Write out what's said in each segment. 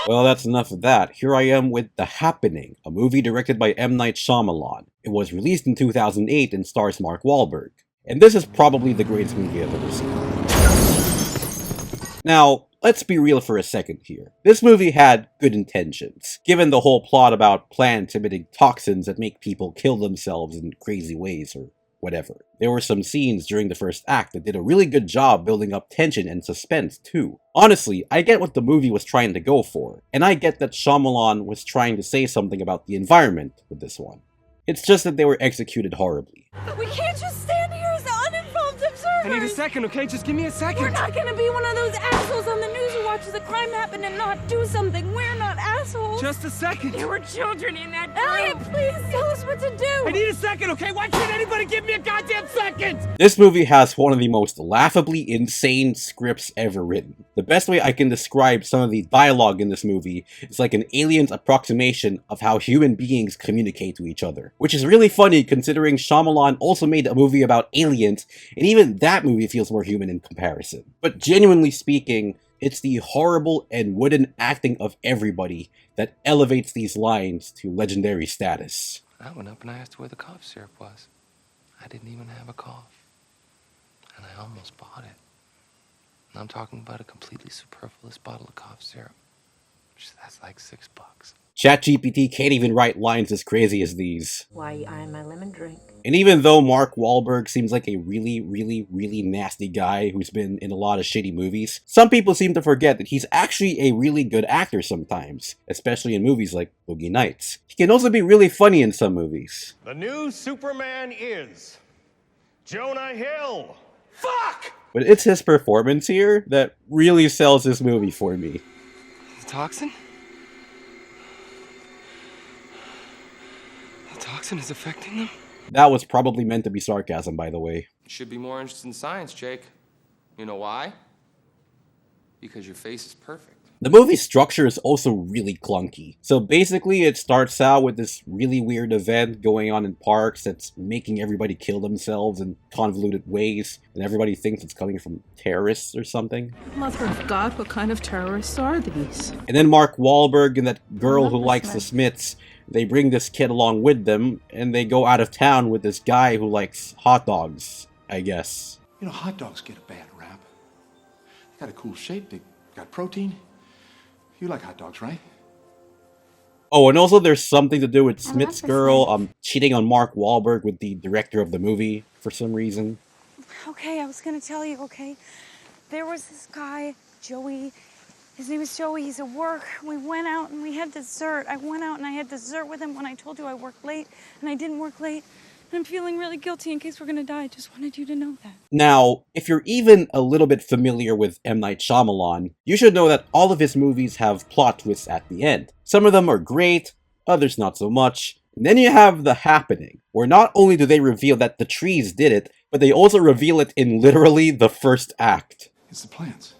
Well, that's enough of that. Here I am with The Happening, a movie directed by M. Night Shyamalan. It was released in 2008 and stars Mark Wahlberg. And this is probably the greatest movie I've ever seen. Now, let's be real for a second here. This movie had good intentions, given the whole plot about plants emitting toxins that make people kill themselves in crazy ways or whatever. There were some scenes during the first act that did a really good job building up tension and suspense too. Honestly, I get what the movie was trying to go for, and I get that Shyamalan was trying to say something about the environment with this one. It's just that they were executed horribly. But we can't just stand here as uninvolved observers! I need a second, okay? Just give me a second! We're not gonna be one of those assholes on the news who watches a crime happen and not do something. We're not assholes! Just a second! There were children in that room! Elliot, please tell us what to do! I need a second, okay? Why can't anybody give me a goddamn second? This movie has one of the most laughably insane scripts ever written. The best way I can describe some of the dialogue in this movie is like an alien's approximation of how human beings communicate to each other. Which is really funny considering Shyamalan also made a movie about aliens, and even that movie feels more human in comparison. But genuinely speaking, it's the horrible and wooden acting of everybody that elevates these lines to legendary status. I went up and I asked where the cough syrup was. I didn't even have a cough. And I almost bought it. And I'm talking about a completely superfluous bottle of cough syrup. That's like $6. ChatGPT can't even write lines as crazy as these. Why are you eyeing my lemon drink? And even though Mark Wahlberg seems like a really nasty guy who's been in a lot of shitty movies, some people seem to forget that he's actually a really good actor sometimes, especially in movies like Boogie Nights. He can also be really funny in some movies. The new Superman is Jonah Hill. Fuck! But it's his performance here that really sells this movie for me. The toxin? The toxin is affecting them? That was probably meant to be sarcasm, by the way. You should be more interested in science, Jake. You know why? Because your face is perfect. The movie's structure is also really clunky. So basically it starts out with this really weird event going on in parks that's making everybody kill themselves in convoluted ways, and everybody thinks it's coming from terrorists or something. Mother of God, what kind of terrorists are these? And then Mark Wahlberg and that girl who likes the Smiths, they bring this kid along with them, and they go out of town with this guy who likes hot dogs, I guess. You know, hot dogs get a bad rap. They got a cool shape, they got protein. You like hot dogs, right? Oh, and also there's something to do with Smith's girl cheating on Mark Wahlberg with the director of the movie for some reason. Okay, I was gonna tell you, okay? There was this guy, Joey. His name is Joey. He's at work. We went out and we had dessert. I went out and I had dessert with him when I told you I worked late, and I didn't work late. And I'm feeling really guilty in case we're gonna die. I just wanted you to know that. Now, if you're even a little bit familiar with M. Night Shyamalan, you should know that all of his movies have plot twists at the end. Some of them are great, others not so much. And then you have The Happening, where not only do they reveal that the trees did it, but they also reveal it in literally the first act. It's the plants.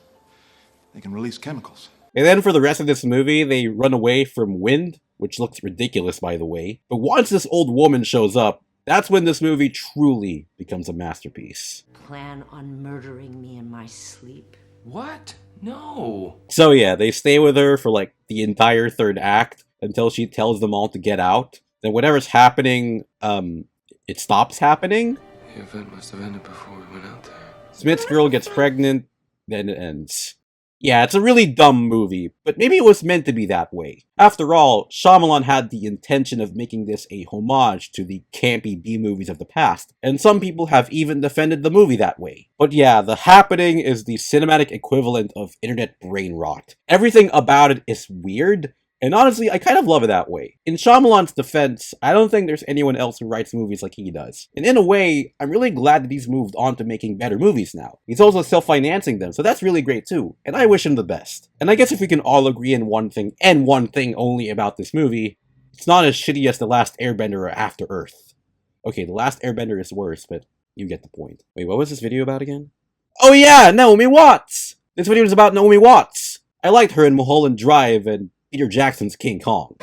They can release chemicals. And then for the rest of this movie, they run away from wind, which looks ridiculous by the way. But once this old woman shows up, that's when this movie truly becomes a masterpiece. Plan on murdering me in my sleep. What? No. So yeah, they stay with her for like the entire third act until she tells them all to get out. Then whatever's happening, it stops happening. The event must have ended before we went out there. Smith's girl gets pregnant, then it ends. Yeah, it's a really dumb movie, but maybe it was meant to be that way. After all, Shyamalan had the intention of making this a homage to the campy B-movies of the past, and some people have even defended the movie that way. But yeah, The Happening is the cinematic equivalent of internet brain rot. Everything about it is weird, and honestly, I kind of love it that way. In Shyamalan's defense, I don't think there's anyone else who writes movies like he does. And in a way, I'm really glad that he's moved on to making better movies now. He's also self-financing them, so that's really great too. And I wish him the best. And I guess if we can all agree in one thing, and one thing only about this movie, it's not as shitty as The Last Airbender or After Earth. Okay, The Last Airbender is worse, but you get the point. Wait, what was this video about again? Oh yeah, Naomi Watts! This video is about Naomi Watts. I liked her in Mulholland Drive and Peter Jackson's King Kong.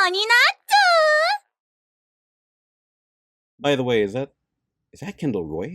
になっちゃう。 By the way, is that Kendall Roy?